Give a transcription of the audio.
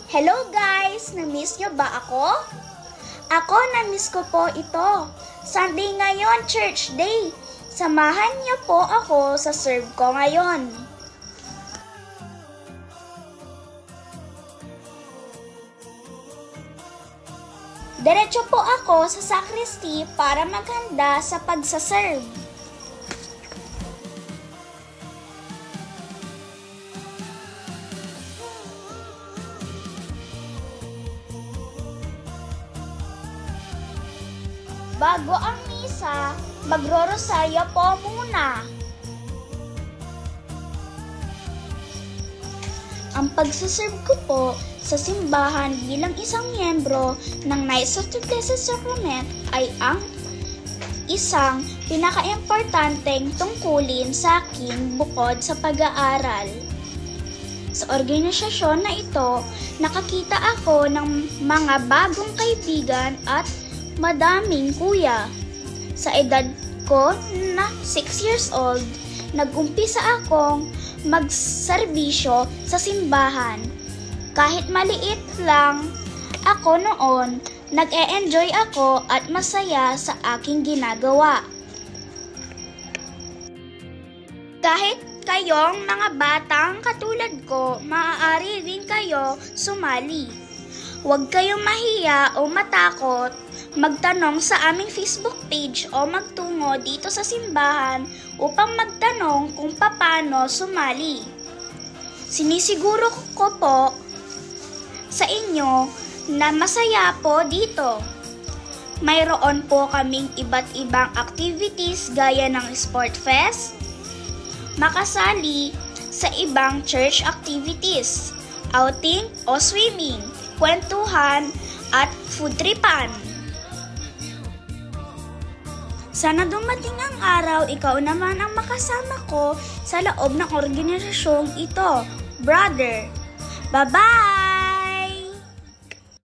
Hello guys! Na-miss nyo ba ako? Ako, na-miss ko po ito. Sunday ngayon, church day. Samahan niyo po ako sa serve ko ngayon. Diretso po ako sa sacristy para maghanda sa pagsaserve. Bago ang misa, magro-rosaryo po muna. Ang pagsaserve ko po sa simbahan bilang isang miyembro ng Knights of the Blessed Sacrament ay ang isang pinaka-importanteng tungkulin sa akin bukod sa pag-aaral. Sa organisasyon na ito, nakakita ako ng mga bagong kaibigan at madaming kuya. Sa edad ko na 6 years old, nag-umpisa akong magserbisyo sa simbahan. Kahit maliit lang ako noon, nag-e-enjoy ako at masaya sa aking ginagawa. Kahit kayong mga batang katulad ko, maaari rin kayo sumali. Huwag kayong mahiya o matakot magtanong sa aming Facebook page o magtungo dito sa simbahan upang magtanong kung paano sumali. Sinisiguro ko po sa inyo na masaya po dito. Mayroon po kaming iba't ibang activities gaya ng sport fest, makasali sa ibang church activities, outing o swimming, kwentuhan at food tripan. Sana dumating ang araw, ikaw naman ang makasama ko sa loob ng organisasyong ito, brother. Bye-bye!